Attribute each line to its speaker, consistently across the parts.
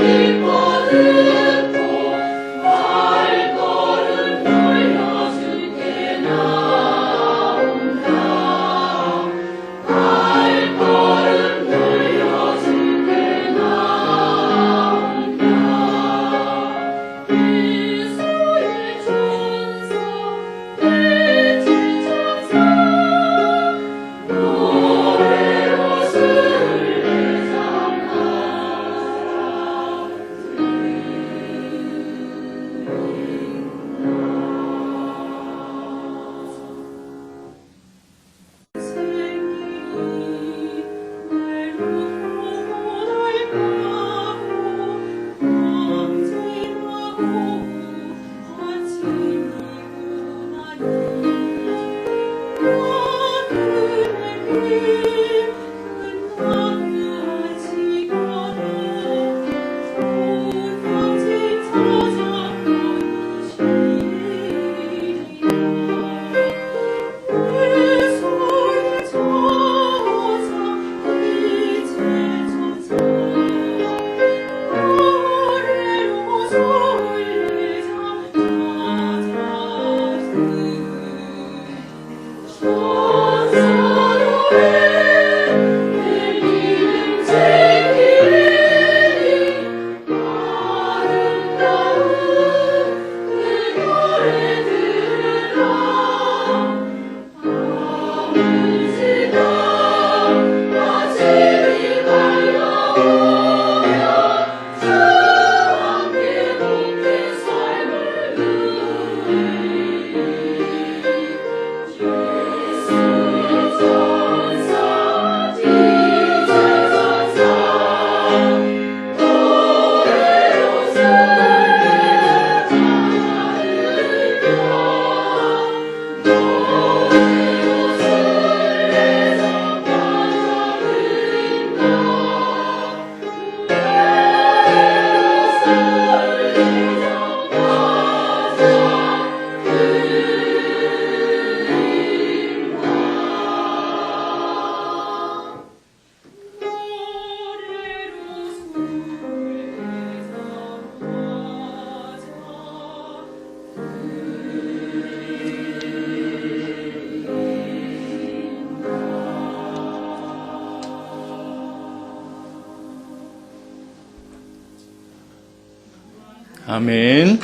Speaker 1: 기뻐 듣고 아멘.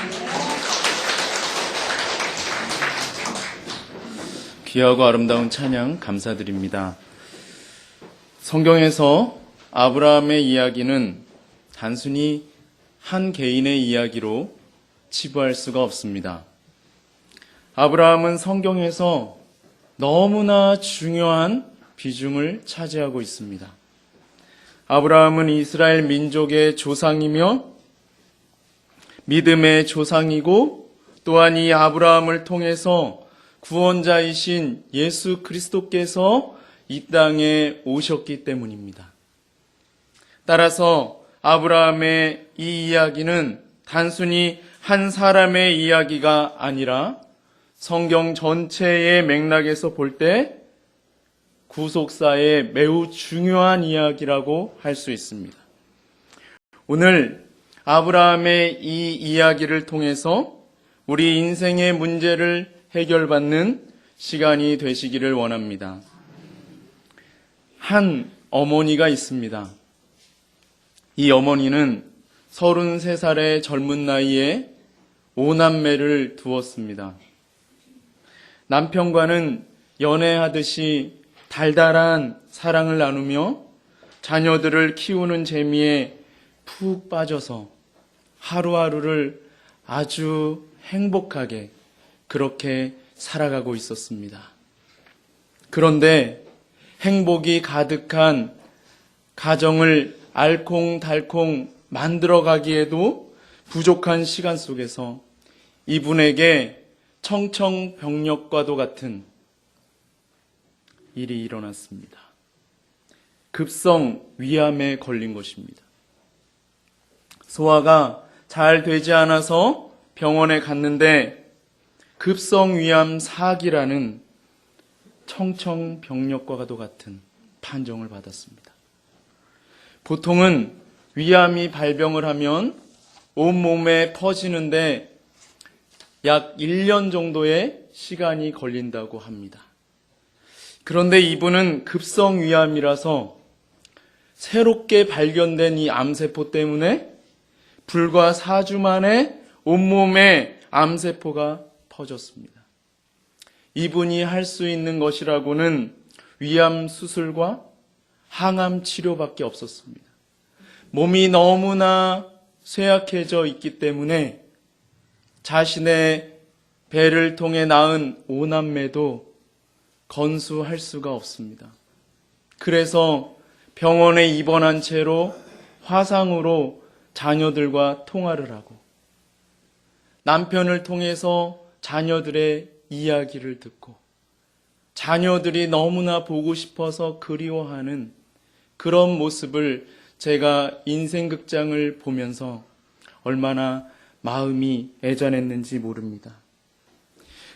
Speaker 1: 귀하고 아름다운 찬양 감사드립니다. 성경에서 아브라함의 이야기는 단순히 한 개인의 이야기로 치부할 수가 없습니다. 아브라함은 성경에서 너무나 중요한 비중을 차지하고 있습니다. 아브라함은 이스라엘 민족의 조상이며 믿음의 조상이고, 또한 이 아브라함을 통해서 구원자이신 예수 그리스도께서 이 땅에 오셨기 때문입니다. 따라서 아브라함의 이 이야기는 단순히 한 사람의 이야기가 아니라 성경 전체의 맥락에서 볼 때 구속사의 매우 중요한 이야기라고 할 수 있습니다. 오늘 아브라함의 이 이야기를 통해서 우리 인생의 문제를 해결받는 시간이 되시기를 원합니다. 한 어머니가 있습니다. 이 어머니는 33살의 젊은 나이에 5남매를 두었습니다. 남편과는 연애하듯이 달달한 사랑을 나누며 자녀들을 키우는 재미에 푹 빠져서 하루하루를 아주 행복하게 그렇게 살아가고 있었습니다. 그런데 행복이 가득한 가정을 알콩달콩 만들어가기에도 부족한 시간 속에서 이분에게 청천벽력과도 같은 일이 일어났습니다. 급성 위암에 걸린 것입니다. 소화가 잘 되지 않아서 병원에 갔는데 급성 위암 4기라는 청천벽력과도 같은 판정을 받았습니다. 보통은 위암이 발병을 하면 온몸에 퍼지는데 약 1년 정도의 시간이 걸린다고 합니다. 그런데 이분은 급성 위암이라서 새롭게 발견된 이 암세포 때문에 불과 4주 만에 온몸에 암세포가 퍼졌습니다. 이분이 할 수 있는 것이라고는 위암 수술과 항암 치료밖에 없었습니다. 몸이 너무나 쇠약해져 있기 때문에 자신의 배를 통해 낳은 5남매도 건수할 수가 없습니다. 그래서 병원에 입원한 채로 화상으로 자녀들과 통화를 하고 남편을 통해서 자녀들의 이야기를 듣고 자녀들이 너무나 보고 싶어서 그리워하는 그런 모습을 제가 인생극장을 보면서 얼마나 마음이 애잔했는지 모릅니다.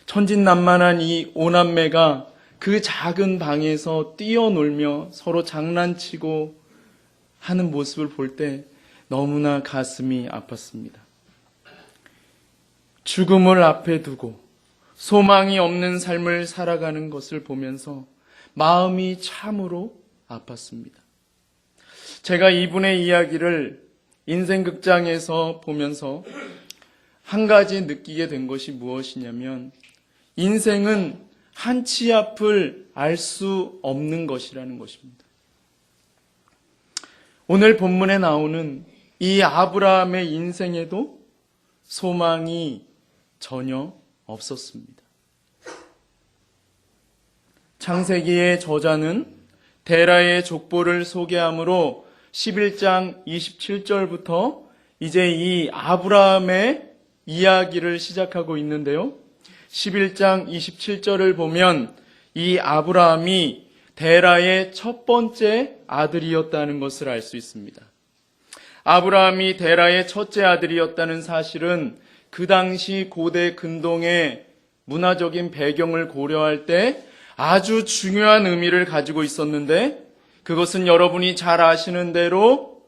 Speaker 1: 천진난만한 이 5남매가 그 작은 방에서 뛰어놀며 서로 장난치고 하는 모습을 볼 때 너무나 가슴이 아팠습니다. 죽음을 앞에 두고 소망이 없는 삶을 살아가는 것을 보면서 마음이 참으로 아팠습니다. 제가 이분의 이야기를 인생극장에서 보면서 한 가지 느끼게 된 것이 무엇이냐면 인생은 한치 앞을 알 수 없는 것이라는 것입니다. 오늘 본문에 나오는 이 아브라함의 인생에도 소망이 전혀 없었습니다. 창세기의 저자는 데라의 족보를 소개함으로 11장 27절부터 이제 이 아브라함의 이야기를 시작하고 있는데요. 11장 27절을 보면 이 아브라함이 데라의 첫 번째 아들이었다는 것을 알 수 있습니다. 아브라함이 데라의 첫째 아들이었다는 사실은 그 당시 고대 근동의 문화적인 배경을 고려할 때 아주 중요한 의미를 가지고 있었는데 그것은 여러분이 잘 아시는 대로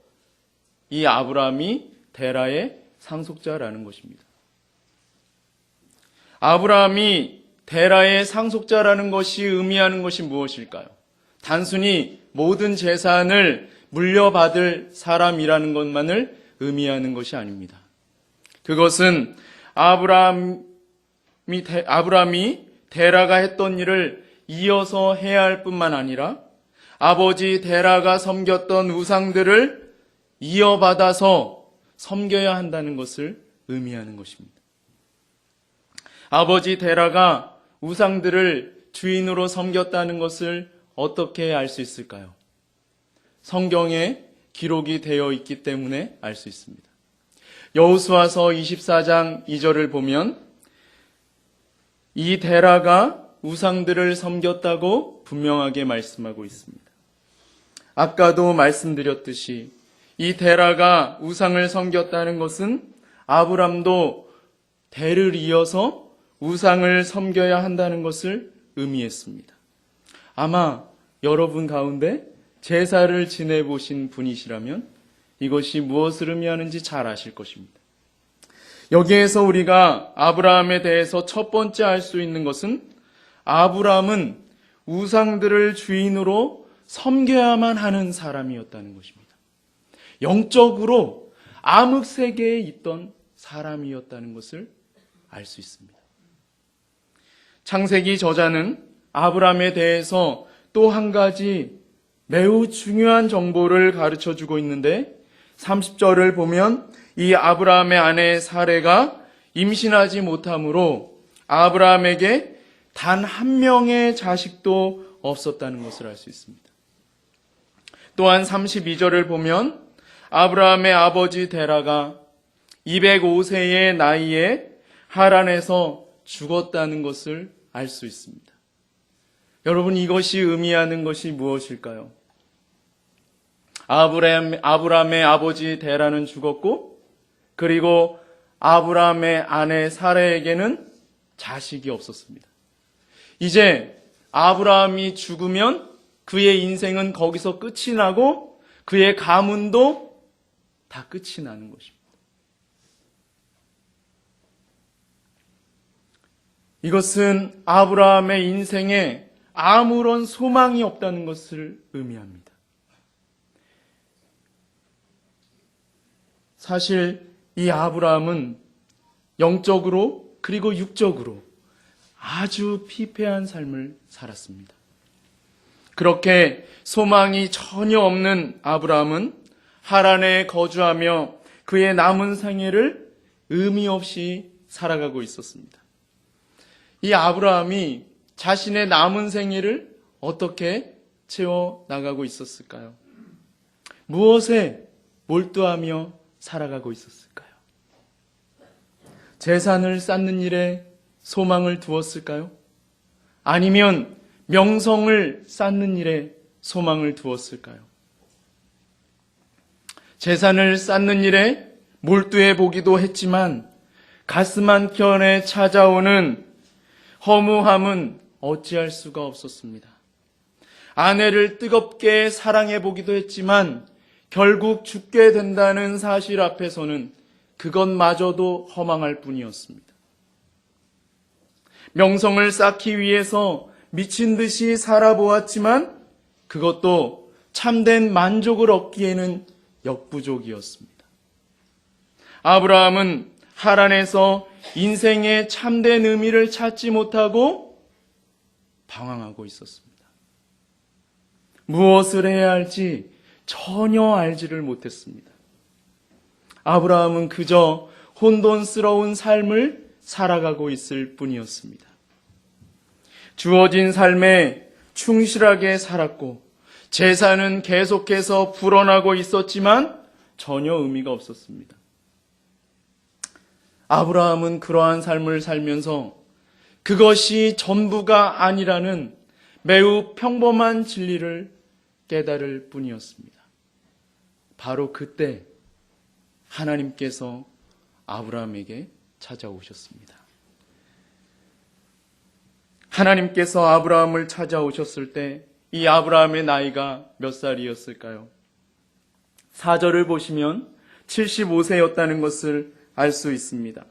Speaker 1: 이 아브라함이 데라의 상속자라는 것입니다. 아브라함이 데라의 상속자라는 것이 의미하는 것이 무엇일까요? 단순히 모든 재산을 물려받을 사람이라는 것만을 의미하는 것이 아닙니다. 그것은 아브라함이 데라가 했던 일을 이어서 해야 할 뿐만 아니라 아버지 데라가 섬겼던 우상들을 이어받아서 섬겨야 한다는 것을 의미하는 것입니다. 아버지 데라가 우상들을 주인으로 섬겼다는 것을 어떻게 알 수 있을까요? 성경에 기록이 되어 있기 때문에 알 수 있습니다. 여호수아서 24장 2절을 보면 이 데라가 우상들을 섬겼다고 분명하게 말씀하고 있습니다. 아까도 말씀드렸듯이 이 데라가 우상을 섬겼다는 것은 아브람도 대를 이어서 우상을 섬겨야 한다는 것을 의미했습니다. 아마 여러분 가운데 제사를 지내보신 분이시라면 이것이 무엇을 의미하는지 잘 아실 것입니다. 여기에서 우리가 아브라함에 대해서 첫 번째 알 수 있는 것은 아브라함은 우상들을 주인으로 섬겨야만 하는 사람이었다는 것입니다. 영적으로 암흑 세계에 있던 사람이었다는 것을 알 수 있습니다. 창세기 저자는 아브라함에 대해서 또 한 가지 매우 중요한 정보를 가르쳐 주고 있는데 30절을 보면 이 아브라함의 아내 사레가 임신하지 못함으로 아브라함에게 단 한 명의 자식도 없었다는 것을 알 수 있습니다. 또한 32절을 보면 아브라함의 아버지 데라가 205세의 나이에 하란에서 죽었다는 것을 알 수 있습니다. 여러분, 이것이 의미하는 것이 무엇일까요? 아브라함의 아버지 데라는 죽었고, 그리고 아브라함의 아내 사레에게는 자식이 없었습니다. 이제 아브라함이 죽으면 그의 인생은 거기서 끝이 나고 그의 가문도 다 끝이 나는 것입니다. 이것은 아브라함의 인생에 아무런 소망이 없다는 것을 의미합니다. 사실 이 아브라함은 영적으로 그리고 육적으로 아주 피폐한 삶을 살았습니다. 그렇게 소망이 전혀 없는 아브라함은 하란에 거주하며 그의 남은 생애를 의미 없이 살아가고 있었습니다. 이 아브라함이 자신의 남은 생애를 어떻게 채워나가고 있었을까요? 무엇에 몰두하며 살아가고 있었을까요? 재산을 쌓는 일에 소망을 두었을까요? 아니면 명성을 쌓는 일에 소망을 두었을까요? 재산을 쌓는 일에 몰두해 보기도 했지만 가슴 한켠에 찾아오는 허무함은 어찌할 수가 없었습니다. 아내를 뜨겁게 사랑해 보기도 했지만 결국 죽게 된다는 사실 앞에서는 그것마저도 허망할 뿐이었습니다. 명성을 쌓기 위해서 미친 듯이 살아보았지만 그것도 참된 만족을 얻기에는 역부족이었습니다. 아브라함은 하란에서 인생의 참된 의미를 찾지 못하고 방황하고 있었습니다. 무엇을 해야 할지 전혀 알지를 못했습니다. 아브라함은 그저 혼돈스러운 삶을 살아가고 있을 뿐이었습니다. 주어진 삶에 충실하게 살았고 재산은 계속해서 불어나고 있었지만 전혀 의미가 없었습니다. 아브라함은 그러한 삶을 살면서 그것이 전부가 아니라는 매우 평범한 진리를 깨달을 뿐이었습니다. 바로 그때 하나님께서 아브라함에게 찾아오셨습니다. 하나님께서 아브라함을 찾아오셨을 때 이 아브라함의 나이가 몇 살이었을까요? 4절을 보시면 75세였다는 것을 알 수 있습니다.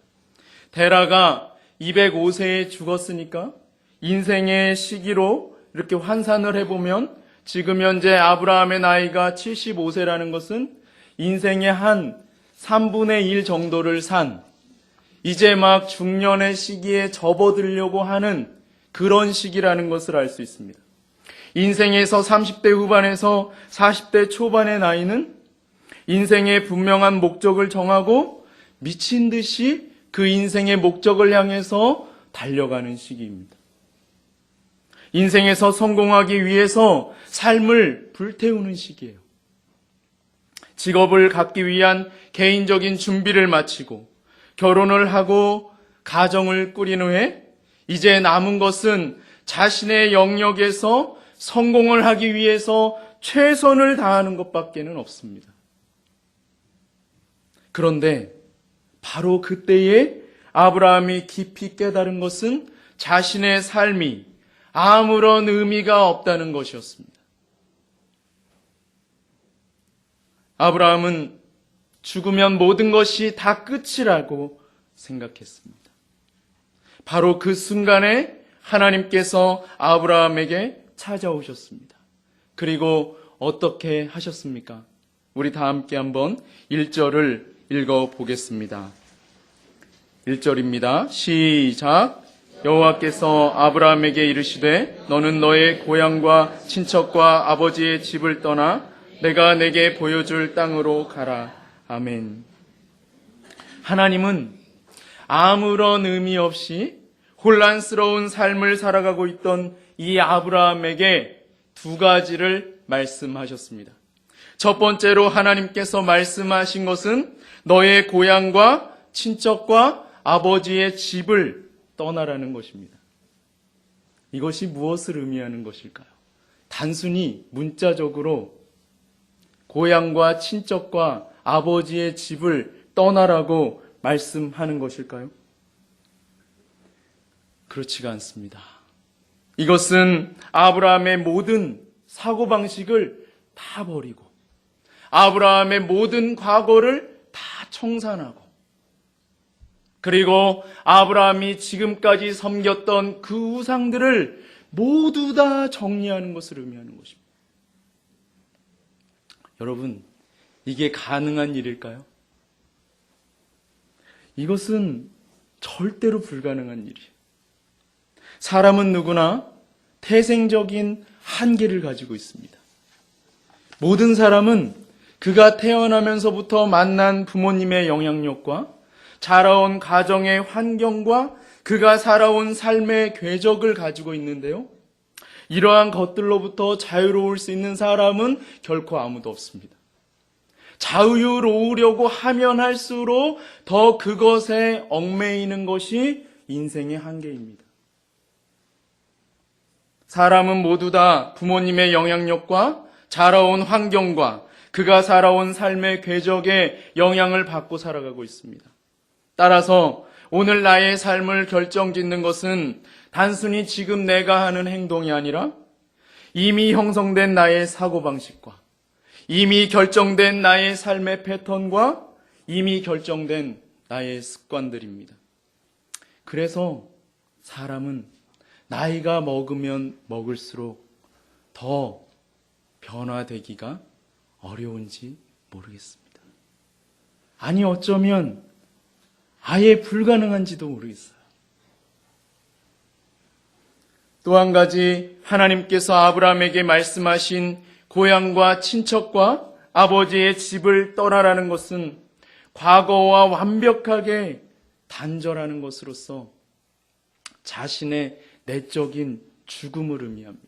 Speaker 1: 데라가 205세에 죽었으니까 인생의 시기로 이렇게 환산을 해보면 지금 현재 아브라함의 나이가 75세라는 것은 인생의 한 3분의 1 정도를 산 이제 막 중년의 시기에 접어들려고 하는 그런 시기라는 것을 알 수 있습니다. 인생에서 30대 후반에서 40대 초반의 나이는 인생의 분명한 목적을 정하고 미친 듯이 그 인생의 목적을 향해서 달려가는 시기입니다. 인생에서 성공하기 위해서 삶을 불태우는 시기예요. 직업을 갖기 위한 개인적인 준비를 마치고 결혼을 하고 가정을 꾸린 후에 이제 남은 것은 자신의 영역에서 성공을 하기 위해서 최선을 다하는 것밖에는 없습니다. 그런데 바로 그때에 아브라함이 깊이 깨달은 것은 자신의 삶이 아무런 의미가 없다는 것이었습니다. 아브라함은 죽으면 모든 것이 다 끝이라고 생각했습니다. 바로 그 순간에 하나님께서 아브라함에게 찾아오셨습니다. 그리고 어떻게 하셨습니까? 우리 다 함께 한번 1절을 읽어보겠습니다. 1절입니다. 시작. 여호와께서 아브라함에게 이르시되 너는 너의 고향과 친척과 아버지의 집을 떠나 내가 내게 보여줄 땅으로 가라. 아멘. 하나님은 아무런 의미 없이 혼란스러운 삶을 살아가고 있던 이 아브라함에게 두 가지를 말씀하셨습니다. 첫 번째로 하나님께서 말씀하신 것은 너의 고향과 친척과 아버지의 집을 떠나라는 것입니다. 이것이 무엇을 의미하는 것일까요? 단순히 문자적으로 고향과 친척과 아버지의 집을 떠나라고 말씀하는 것일까요? 그렇지가 않습니다. 이것은 아브라함의 모든 사고방식을 다 버리고 아브라함의 모든 과거를 다 청산하고 그리고 아브라함이 지금까지 섬겼던 그 우상들을 모두 다 정리하는 것을 의미하는 것입니다. 여러분, 이게 가능한 일일까요? 이것은 절대로 불가능한 일이에요. 사람은 누구나 태생적인 한계를 가지고 있습니다. 모든 사람은 그가 태어나면서부터 만난 부모님의 영향력과 자라온 가정의 환경과 그가 살아온 삶의 궤적을 가지고 있는데요. 이러한 것들로부터 자유로울 수 있는 사람은 결코 아무도 없습니다. 자유로우려고 하면 할수록 더 그것에 얽매이는 것이 인생의 한계입니다. 사람은 모두 다 부모님의 영향력과 자라온 환경과 그가 살아온 삶의 궤적에 영향을 받고 살아가고 있습니다. 따라서 오늘 나의 삶을 결정짓는 것은 단순히 지금 내가 하는 행동이 아니라 이미 형성된 나의 사고방식과 이미 결정된 나의 삶의 패턴과 이미 결정된 나의 습관들입니다. 그래서 사람은 나이가 먹으면 먹을수록 더 변화되기가 어려운지 모르겠습니다. 아니 어쩌면 아예 불가능한지도 모르겠어요. 또 한 가지 하나님께서 아브라함에게 말씀하신 고향과 친척과 아버지의 집을 떠나라는 것은 과거와 완벽하게 단절하는 것으로서 자신의 내적인 죽음을 의미합니다.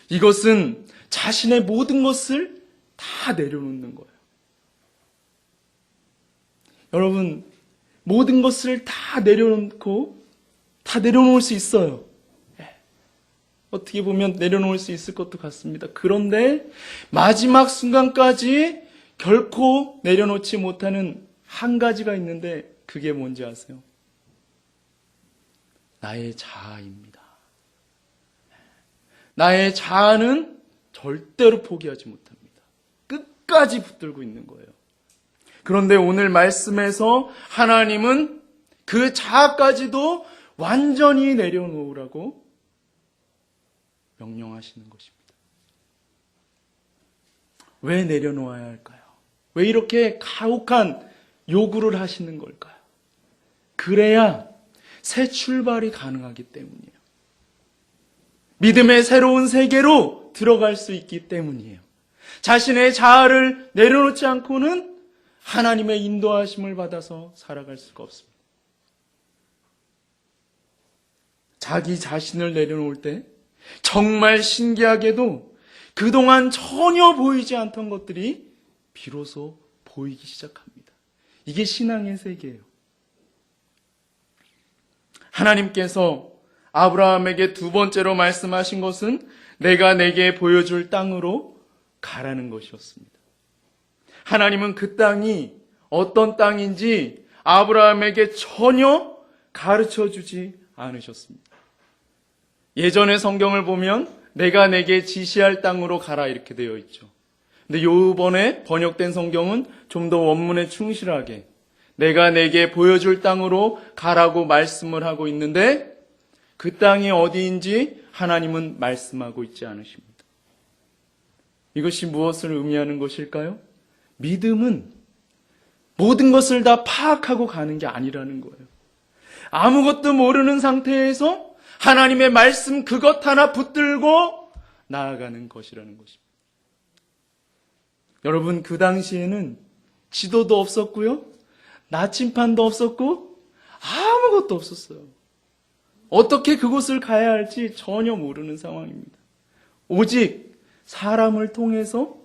Speaker 1: 이것은 자신의 모든 것을 다 내려놓는 거예요. 여러분, 모든 것을 다 내려놓고 다 내려놓을 수 있어요. 어떻게 보면 내려놓을 수 있을 것도 같습니다. 그런데 마지막 순간까지 결코 내려놓지 못하는 한 가지가 있는데 그게 뭔지 아세요? 나의 자아입니다. 나의 자아는 절대로 포기하지 못합니다. 끝까지 붙들고 있는 거예요. 그런데 오늘 말씀에서 하나님은 그 자아까지도 완전히 내려놓으라고 명령하시는 것입니다. 왜 내려놓아야 할까요? 왜 이렇게 가혹한 요구를 하시는 걸까요? 그래야 새 출발이 가능하기 때문이에요. 믿음의 새로운 세계로 들어갈 수 있기 때문이에요. 자신의 자아를 내려놓지 않고는 하나님의 인도하심을 받아서 살아갈 수가 없습니다. 자기 자신을 내려놓을 때 정말 신기하게도 그동안 전혀 보이지 않던 것들이 비로소 보이기 시작합니다. 이게 신앙의 세계예요. 하나님께서 아브라함에게 두 번째로 말씀하신 것은 내가 내게 보여줄 땅으로 가라는 것이었습니다. 하나님은 그 땅이 어떤 땅인지 아브라함에게 전혀 가르쳐주지 않으셨습니다. 예전의 성경을 보면 내가 내게 지시할 땅으로 가라 이렇게 되어 있죠. 근데 이번에 번역된 성경은 좀 더 원문에 충실하게 내가 내게 보여줄 땅으로 가라고 말씀을 하고 있는데 그 땅이 어디인지 하나님은 말씀하고 있지 않으십니다. 이것이 무엇을 의미하는 것일까요? 믿음은 모든 것을 다 파악하고 가는 게 아니라는 거예요. 아무것도 모르는 상태에서 하나님의 말씀 그것 하나 붙들고 나아가는 것이라는 것입니다. 여러분, 그 당시에는 지도도 없었고요, 나침판도 없었고 아무것도 없었어요. 어떻게 그곳을 가야 할지 전혀 모르는 상황입니다. 오직 사람을 통해서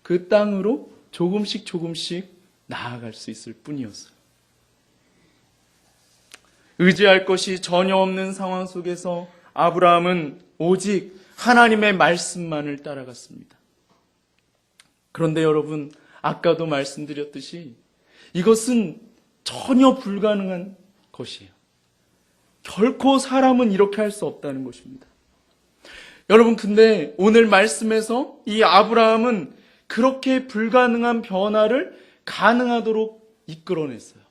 Speaker 1: 그 땅으로 조금씩 나아갈 수 있을 뿐이었어요. 의지할 것이 전혀 없는 상황 속에서 아브라함은 오직 하나님의 말씀만을 따라갔습니다. 그런데 여러분, 아까도 말씀드렸듯이 이것은 전혀 불가능한 것이에요. 결코 사람은 이렇게 할 수 없다는 것입니다. 여러분, 근데 오늘 말씀에서 이 아브라함은 그렇게 불가능한 변화를 가능하도록 이끌어냈어요.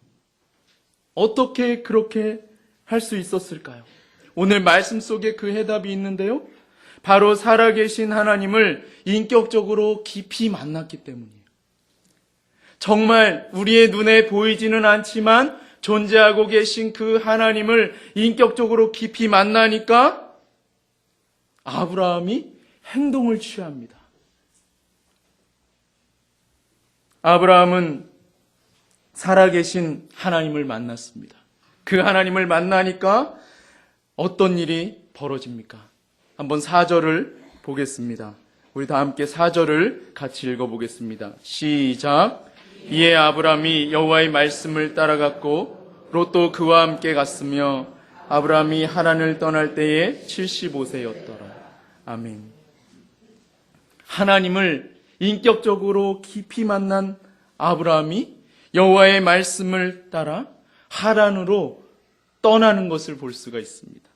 Speaker 1: 어떻게 그렇게 할 수 있었을까요? 오늘 말씀 속에 그 해답이 있는데요. 바로 살아계신 하나님을 인격적으로 깊이 만났기 때문이에요. 정말 우리의 눈에 보이지는 않지만 존재하고 계신 그 하나님을 인격적으로 깊이 만나니까 아브라함이 행동을 취합니다. 아브라함은 살아계신 하나님을 만났습니다. 그 하나님을 만나니까 어떤 일이 벌어집니까? 한번 4절을 보겠습니다. 우리 다 함께 4절을 같이 읽어보겠습니다. 시작. 이에 아브라함이 여호와의 말씀을 따라갔고 롯도 그와 함께 갔으며 아브라함이 하란을 떠날 때에 75세였더라. 아멘. 하나님을 인격적으로 깊이 만난 아브라함이 여호와의 말씀을 따라 하란으로 떠나는 것을 볼 수가 있습니다.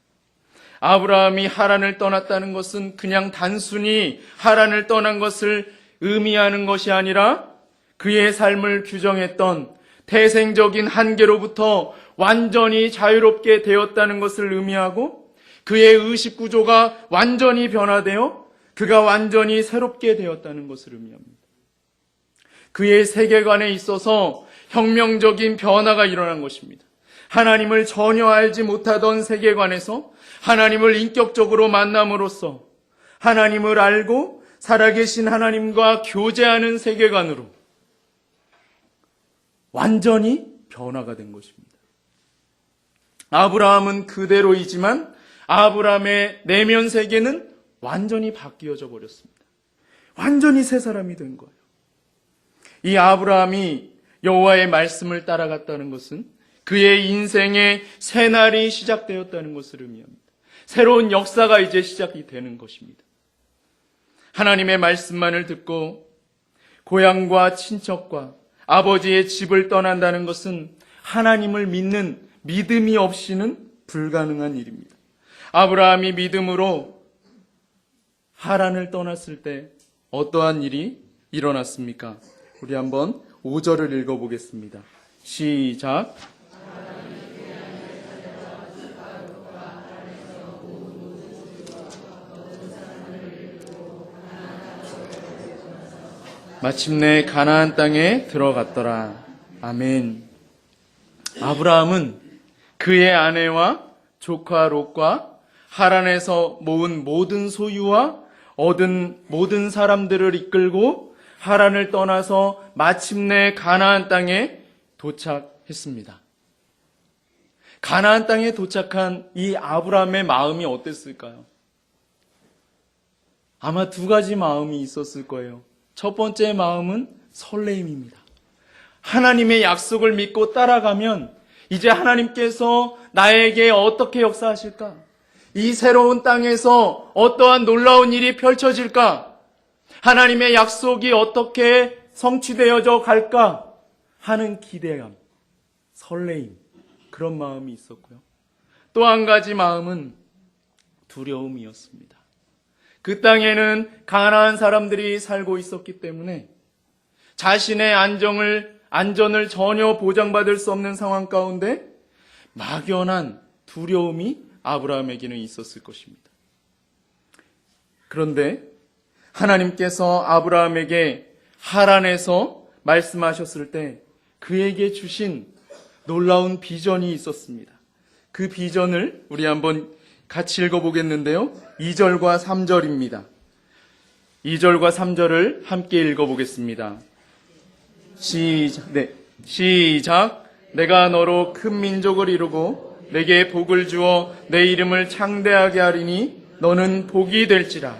Speaker 1: 아브라함이 하란을 떠났다는 것은 그냥 단순히 하란을 떠난 것을 의미하는 것이 아니라 그의 삶을 규정했던 태생적인 한계로부터 완전히 자유롭게 되었다는 것을 의미하고 그의 의식 구조가 완전히 변화되어 그가 완전히 새롭게 되었다는 것을 의미합니다. 그의 세계관에 있어서 혁명적인 변화가 일어난 것입니다. 하나님을 전혀 알지 못하던 세계관에서 하나님을 인격적으로 만남으로써 하나님을 알고 살아계신 하나님과 교제하는 세계관으로 완전히 변화가 된 것입니다. 아브라함은 그대로이지만 아브라함의 내면 세계는 완전히 바뀌어져 버렸습니다. 완전히 새 사람이 된 거예요. 이 아브라함이 여호와의 말씀을 따라갔다는 것은 그의 인생의 새 날이 시작되었다는 것을 의미합니다. 새로운 역사가 이제 시작이 되는 것입니다. 하나님의 말씀만을 듣고 고향과 친척과 아버지의 집을 떠난다는 것은 하나님을 믿는 믿음이 없이는 불가능한 일입니다. 아브라함이 믿음으로 하란을 떠났을 때 어떠한 일이 일어났습니까? 우리 한번 5절을 읽어보겠습니다. 시작. 마침내 가나안 땅에 들어갔더라. 아멘. 아브라함은 그의 아내와 조카 롯과 하란에서 모은 모든 소유와 얻은 모든 사람들을 이끌고 하란을 떠나서 마침내 가나안 땅에 도착했습니다. 가나안 땅에 도착한 이 아브라함의 마음이 어땠을까요? 아마 두 가지 마음이 있었을 거예요. 첫 번째 마음은 설레임입니다. 하나님의 약속을 믿고 따라가면 이제 하나님께서 나에게 어떻게 역사하실까? 이 새로운 땅에서 어떠한 놀라운 일이 펼쳐질까? 하나님의 약속이 어떻게 성취되어져 갈까? 하는 기대감, 설레임, 그런 마음이 있었고요. 또 한 가지 마음은 두려움이었습니다. 그 땅에는 가나안 사람들이 살고 있었기 때문에 자신의 안전을 전혀 보장받을 수 없는 상황 가운데 막연한 두려움이 아브라함에게는 있었을 것입니다. 그런데 하나님께서 아브라함에게 하란에서 말씀하셨을 때 그에게 주신 놀라운 비전이 있었습니다. 그 비전을 우리 한번 같이 읽어보겠는데요. 2절과 3절입니다. 2절과 3절을 함께 읽어보겠습니다. 시작. 내가 너로 큰 민족을 이루고 내게 복을 주어 내 이름을 창대하게 하리니 너는 복이 될지라.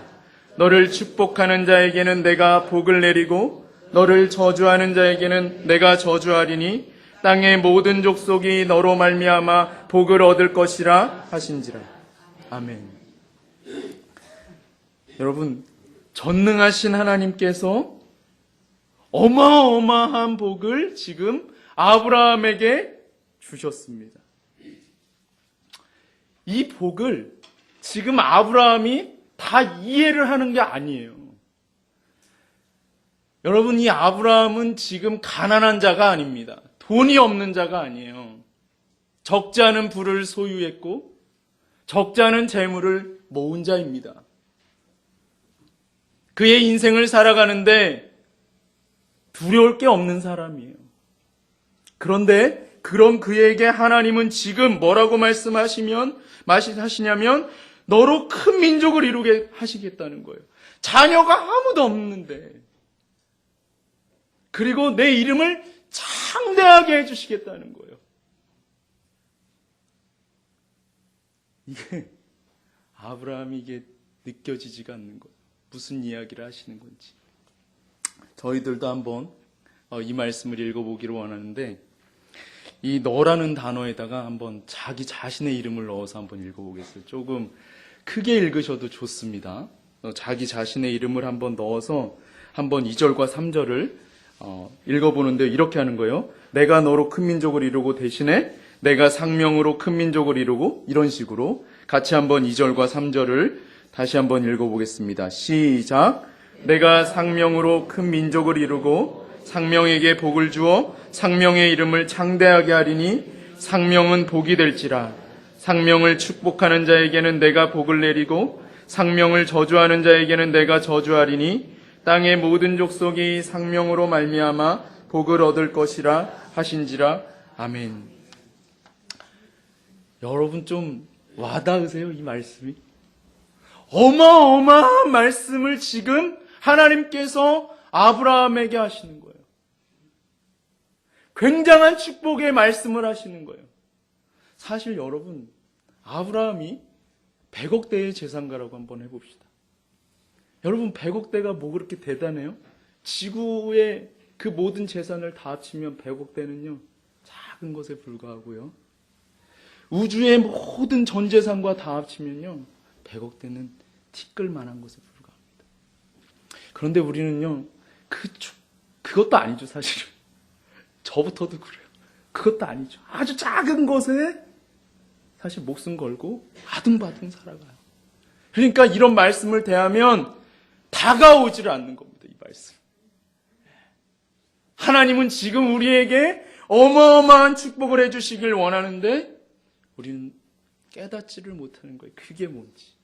Speaker 1: 너를 축복하는 자에게는 내가 복을 내리고 너를 저주하는 자에게는 내가 저주하리니 땅의 모든 족속이 너로 말미암아 복을 얻을 것이라 하신지라. 아멘. 여러분, 전능하신 하나님께서 어마어마한 복을 지금 아브라함에게 주셨습니다. 이 복을 지금 아브라함이 다 이해를 하는 게 아니에요. 여러분, 이 아브라함은 지금 가난한 자가 아닙니다. 돈이 없는 자가 아니에요. 적지 않은 부를 소유했고 적지 않은 재물을 모은 자입니다. 그의 인생을 살아가는데 두려울 게 없는 사람이에요. 그런데 그런 그에게 하나님은 지금 뭐라고 말씀하시냐면 너로 큰 민족을 이루게 하시겠다는 거예요. 자녀가 아무도 없는데 그리고 내 이름을 창대하게 해주시겠다는 거예요. 이게 아브라함이 이게 느껴지지가 않는 거예요. 무슨 이야기를 하시는 건지. 저희들도 한번 이 말씀을 읽어보기를 원하는데 이 너라는 단어에다가 한번 자기 자신의 이름을 넣어서 한번 읽어보겠어요. 조금 크게 읽으셔도 좋습니다. 자기 자신의 이름을 한번 넣어서 한번 2절과 3절을 읽어보는데 이렇게 하는 거예요. 내가 너로 큰 민족을 이루고 대신에 내가 상명으로 큰 민족을 이루고, 이런 식으로 같이 한번 2절과 3절을 다시 한번 읽어보겠습니다. 시작. 내가 상명으로 큰 민족을 이루고 상명에게 복을 주어 상명의 이름을 창대하게 하리니 상명은 복이 될지라. 상명을 축복하는 자에게는 내가 복을 내리고 상명을 저주하는 자에게는 내가 저주하리니 땅의 모든 족속이 상명으로 말미암아 복을 얻을 것이라 하신지라. 아멘. 여러분 좀 와닿으세요? 이 말씀이? 어마어마한 말씀을 지금 하나님께서 아브라함에게 하시는 거예요. 굉장한 축복의 말씀을 하시는 거예요. 사실 여러분, 아브라함이 100억대의 재산가라고 한번 해봅시다. 여러분, 100억대가 뭐 그렇게 대단해요? 지구의 그 모든 재산을 다 합치면 100억대는요 작은 것에 불과하고요, 우주의 모든 전 재산과 다 합치면요 100억대는 티끌만한 것에 불과합니다. 그런데 우리는요 그것도 아니죠. 사실은 저부터도 그래요. 그것도 아니죠. 아주 작은 것에 사실 목숨 걸고 아둥바둥 살아가요. 그러니까 이런 말씀을 대하면 다가오지를 않는 겁니다. 이 말씀. 하나님은 지금 우리에게 어마어마한 축복을 해주시길 원하는데 우리는 깨닫지를 못하는 거예요. 그게 뭔지.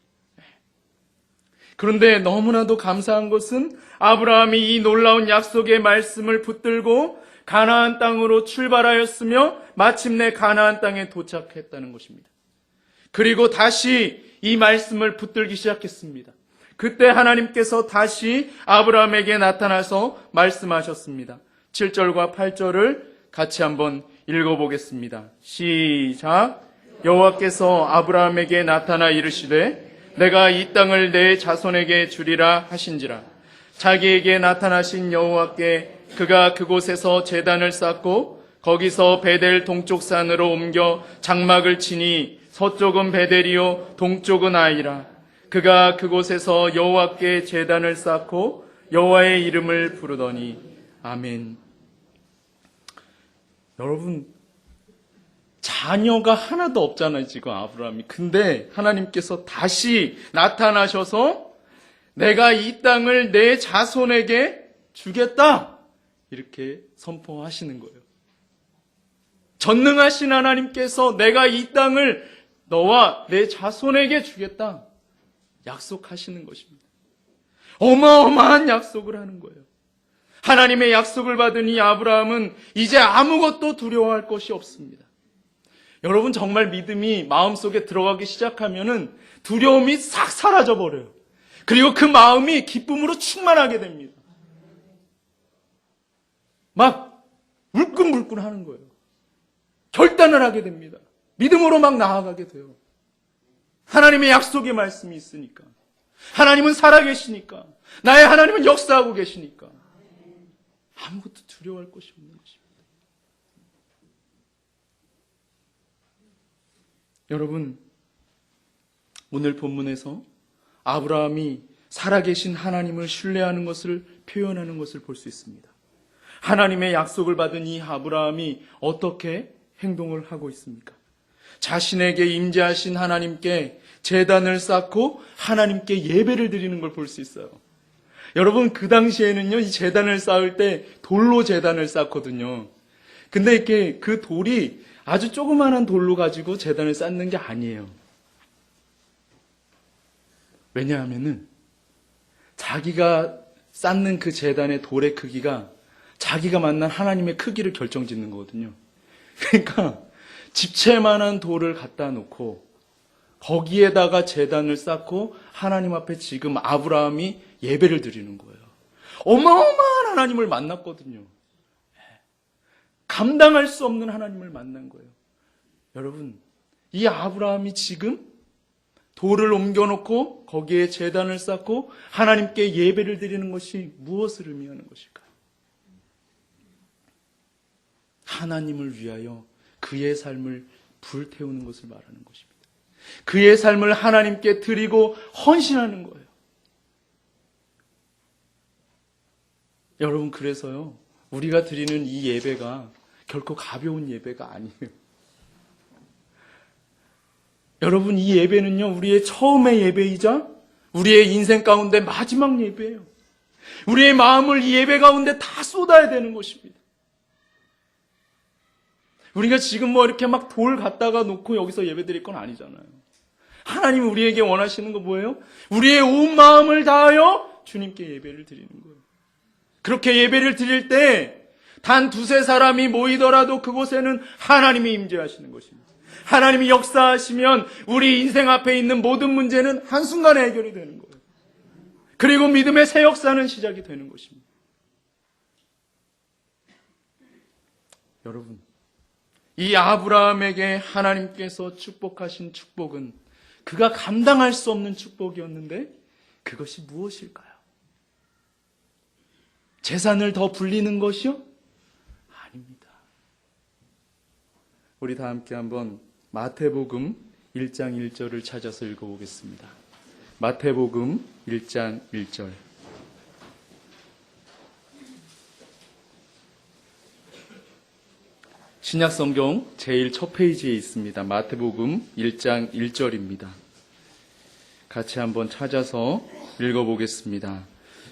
Speaker 1: 그런데 너무나도 감사한 것은 아브라함이 이 놀라운 약속의 말씀을 붙들고 가나안 땅으로 출발하였으며 마침내 가나안 땅에 도착했다는 것입니다. 그리고 다시 이 말씀을 붙들기 시작했습니다. 그때 하나님께서 다시 아브라함에게 나타나서 말씀하셨습니다. 7절과 8절을 같이 한번 읽어보겠습니다. 시작. 여호와께서 아브라함에게 나타나 이르시되 내가 이 땅을 내 자손에게 주리라 하신지라. 자기에게 나타나신 여호와께 그가 그곳에서 제단을 쌓고 거기서 베델 동쪽 산으로 옮겨 장막을 치니 서쪽은 베델이요 동쪽은 아이라. 그가 그곳에서 여호와께 제단을 쌓고 여호와의 이름을 부르더니. 아멘. 여러분, 자녀가 하나도 없잖아요, 지금 아브라함이. 근데 하나님께서 다시 나타나셔서 내가 이 땅을 내 자손에게 주겠다, 이렇게 선포하시는 거예요. 전능하신 하나님께서 내가 이 땅을 너와 내 자손에게 주겠다 약속하시는 것입니다. 어마어마한 약속을 하는 거예요. 하나님의 약속을 받은 이 아브라함은 이제 아무것도 두려워할 것이 없습니다. 여러분, 정말 믿음이 마음속에 들어가기 시작하면은 두려움이 싹 사라져 버려요. 그리고 그 마음이 기쁨으로 충만하게 됩니다. 막 울끈불끈 하는 거예요. 결단을 하게 됩니다. 믿음으로 막 나아가게 돼요. 하나님의 약속의 말씀이 있으니까. 하나님은 살아계시니까. 나의 하나님은 역사하고 계시니까. 아무것도 두려워할 것이 없는 것입니다. 여러분, 오늘 본문에서 아브라함이 살아계신 하나님을 신뢰하는 것을 표현하는 것을 볼 수 있습니다. 하나님의 약속을 받은 이 아브라함이 어떻게 행동을 하고 있습니까? 자신에게 임재하신 하나님께 제단을 쌓고 하나님께 예배를 드리는 걸 볼 수 있어요. 여러분, 그 당시에는요, 이 제단을 쌓을 때 돌로 제단을 쌓거든요. 근데 이렇게 그 돌이 아주 조그마한 돌로 가지고 제단을 쌓는 게 아니에요. 왜냐하면은 자기가 쌓는 그 제단의 돌의 크기가 자기가 만난 하나님의 크기를 결정짓는 거거든요. 그러니까 집채만한 돌을 갖다 놓고 거기에다가 제단을 쌓고 하나님 앞에 지금 아브라함이 예배를 드리는 거예요. 어마어마한 하나님을 만났거든요. 감당할 수 없는 하나님을 만난 거예요. 여러분, 이 아브라함이 지금 돌을 옮겨놓고 거기에 제단을 쌓고 하나님께 예배를 드리는 것이 무엇을 의미하는 것일까요? 하나님을 위하여 그의 삶을 불태우는 것을 말하는 것입니다. 그의 삶을 하나님께 드리고 헌신하는 거예요. 여러분, 그래서요, 우리가 드리는 이 예배가 결코 가벼운 예배가 아니에요. 여러분, 이 예배는요, 우리의 처음의 예배이자 우리의 인생 가운데 마지막 예배예요. 우리의 마음을 이 예배 가운데 다 쏟아야 되는 것입니다. 우리가 지금 뭐 이렇게 막 돌 갖다가 놓고 여기서 예배 드릴 건 아니잖아요. 하나님이 우리에게 원하시는 거 뭐예요? 우리의 온 마음을 다하여 주님께 예배를 드리는 거예요. 그렇게 예배를 드릴 때 단 두세 사람이 모이더라도 그곳에는 하나님이 임재하시는 것입니다. 하나님이 역사하시면 우리 인생 앞에 있는 모든 문제는 한순간에 해결이 되는 거예요. 그리고 믿음의 새 역사는 시작이 되는 것입니다. 여러분, 이 아브라함에게 하나님께서 축복하신 축복은 그가 감당할 수 없는 축복이었는데 그것이 무엇일까요? 재산을 더 불리는 것이요? 아닙니다. 우리 다 함께 한번 마태복음 1장 1절을 찾아서 읽어보겠습니다. 마태복음 1장 1절. 신약성경 제일 첫 페이지에 있습니다. 마태복음 1장 1절입니다. 같이 한번 찾아서 읽어보겠습니다.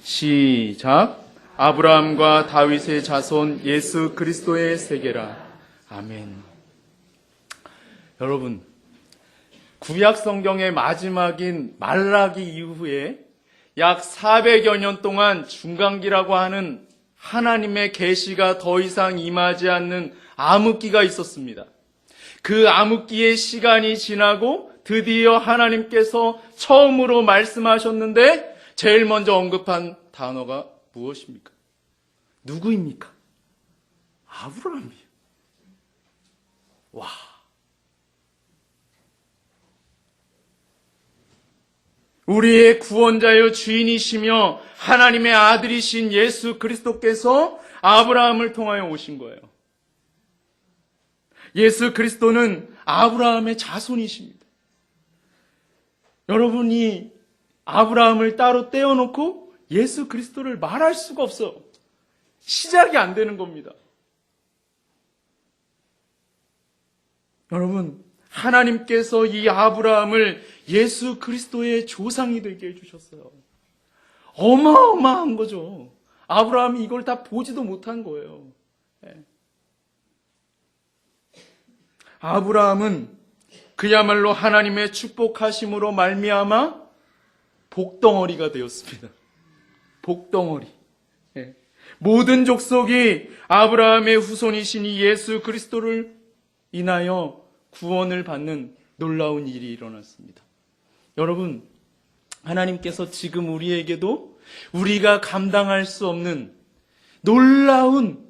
Speaker 1: 시작. 아브라함과 다윗의 자손 예수 그리스도의 세계라. 아멘. 여러분, 구약 성경의 마지막인 말라기 이후에 약 400여 년 동안 중간기라고 하는 하나님의 계시가 더 이상 임하지 않는 암흑기가 있었습니다. 그 암흑기의 시간이 지나고 드디어 하나님께서 처음으로 말씀하셨는데 제일 먼저 언급한 단어가 무엇입니까? 누구입니까? 아브라함이에요. 와. 우리의 구원자여 주인이시며 하나님의 아들이신 예수 그리스도께서 아브라함을 통하여 오신 거예요. 예수 그리스도는 아브라함의 자손이십니다. 여러분이 아브라함을 따로 떼어놓고 예수 그리스도를 말할 수가 없어요. 시작이 안 되는 겁니다. 여러분, 하나님께서 이 아브라함을 예수 그리스도의 조상이 되게 해주셨어요. 어마어마한 거죠. 아브라함이 이걸 다 보지도 못한 거예요. 아브라함은 그야말로 하나님의 축복하심으로 말미암아 복덩어리가 되었습니다. 복덩어리. 모든 족속이 아브라함의 후손이신 이 예수 그리스도를 인하여 구원을 받는 놀라운 일이 일어났습니다. 여러분, 하나님께서 지금 우리에게도 우리가 감당할 수 없는 놀라운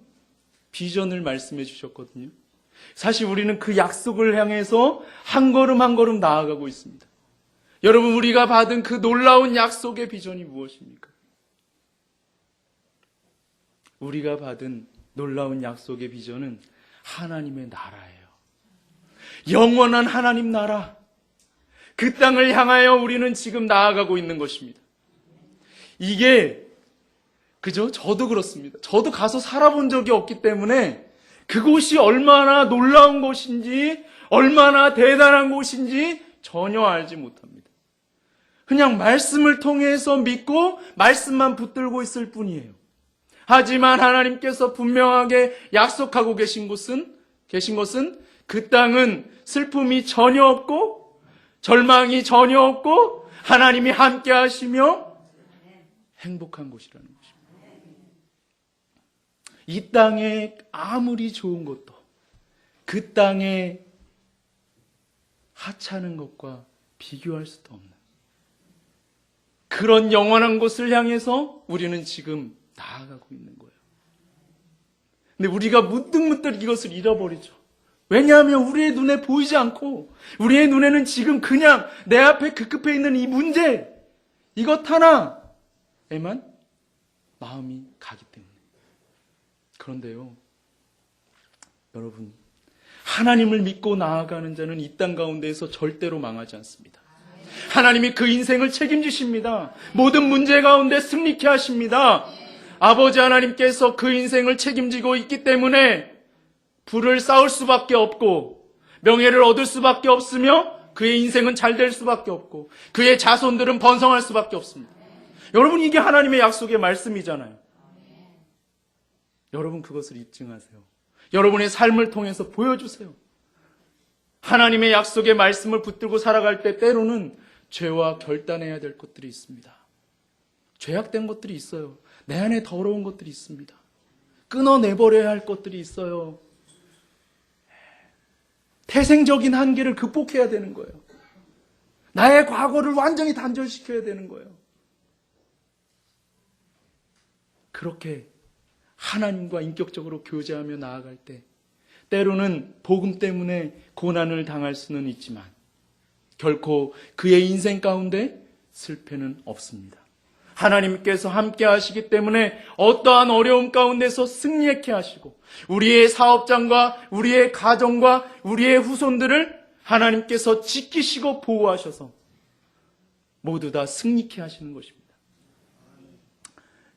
Speaker 1: 비전을 말씀해 주셨거든요. 사실 우리는 그 약속을 향해서 한 걸음 한 걸음 나아가고 있습니다. 여러분, 우리가 받은 그 놀라운 약속의 비전이 무엇입니까? 우리가 받은 놀라운 약속의 비전은 하나님의 나라예요. 영원한 하나님 나라. 그 땅을 향하여 우리는 지금 나아가고 있는 것입니다. 이게 그죠? 저도 그렇습니다. 저도 가서 살아본 적이 없기 때문에 그곳이 얼마나 놀라운 곳인지, 얼마나 대단한 곳인지 전혀 알지 못합니다. 그냥 말씀을 통해서 믿고 말씀만 붙들고 있을 뿐이에요. 하지만 하나님께서 분명하게 약속하고 계신 것은 그 땅은 슬픔이 전혀 없고 절망이 전혀 없고 하나님이 함께 하시며 행복한 곳이라는 것입니다. 이 땅에 아무리 좋은 것도 그 땅에 하찮은 것과 비교할 수도 없는 그런 영원한 곳을 향해서 우리는 지금 나아가고 있는 거예요. 근데 우리가 문득문득 이것을 잃어버리죠. 왜냐하면 우리의 눈에 보이지 않고 우리의 눈에는 지금 그냥 내 앞에 급급해 있는 이 문제, 이것 하나에만 마음이 가기 때문에. 그런데요, 여러분, 하나님을 믿고 나아가는 자는 이 땅 가운데에서 절대로 망하지 않습니다. 하나님이 그 인생을 책임지십니다. 모든 문제 가운데 승리케 하십니다. 아버지 하나님께서 그 인생을 책임지고 있기 때문에 부를 쌓을 수밖에 없고 명예를 얻을 수밖에 없으며 그의 인생은 잘 될 수밖에 없고 그의 자손들은 번성할 수밖에 없습니다. 여러분, 이게 하나님의 약속의 말씀이잖아요. 여러분, 그것을 입증하세요. 여러분의 삶을 통해서 보여주세요. 하나님의 약속의 말씀을 붙들고 살아갈 때 때로는 죄와 결단해야 될 것들이 있습니다. 죄악된 것들이 있어요. 내 안에 더러운 것들이 있습니다. 끊어내버려야 할 것들이 있어요. 태생적인 한계를 극복해야 되는 거예요. 나의 과거를 완전히 단절시켜야 되는 거예요. 그렇게 하나님과 인격적으로 교제하며 나아갈 때 때로는 복음 때문에 고난을 당할 수는 있지만 결코 그의 인생 가운데 실패는 없습니다. 하나님께서 함께 하시기 때문에 어떠한 어려움 가운데서 승리케 하시고 우리의 사업장과 우리의 가정과 우리의 후손들을 하나님께서 지키시고 보호하셔서 모두 다 승리케 하시는 것입니다.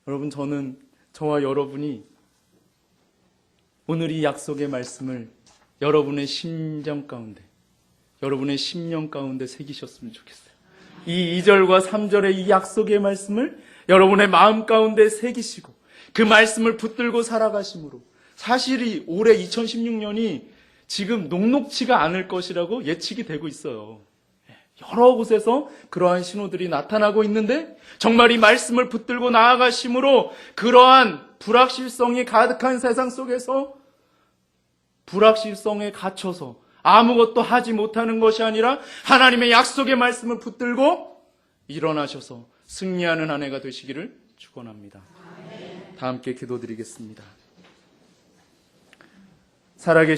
Speaker 1: 여러분, 저는 저와 여러분이 오늘 이 약속의 말씀을 여러분의 심정 가운데, 여러분의 심령 가운데 새기셨으면 좋겠어요. 이 2절과 3절의 이 약속의 말씀을 여러분의 마음 가운데 새기시고 그 말씀을 붙들고 살아가심으로 사실이 올해 2016년이 지금 녹록치가 않을 것이라고 예측이 되고 있어요. 여러 곳에서 그러한 신호들이 나타나고 있는데 정말 이 말씀을 붙들고 나아가심으로 그러한 불확실성이 가득한 세상 속에서 불확실성에 갇혀서 아무것도 하지 못하는 것이 아니라 하나님의 약속의 말씀을 붙들고 일어나셔서 승리하는 한 해가 되시기를 축원합니다. 다 함께 기도드리겠습니다. 살아계신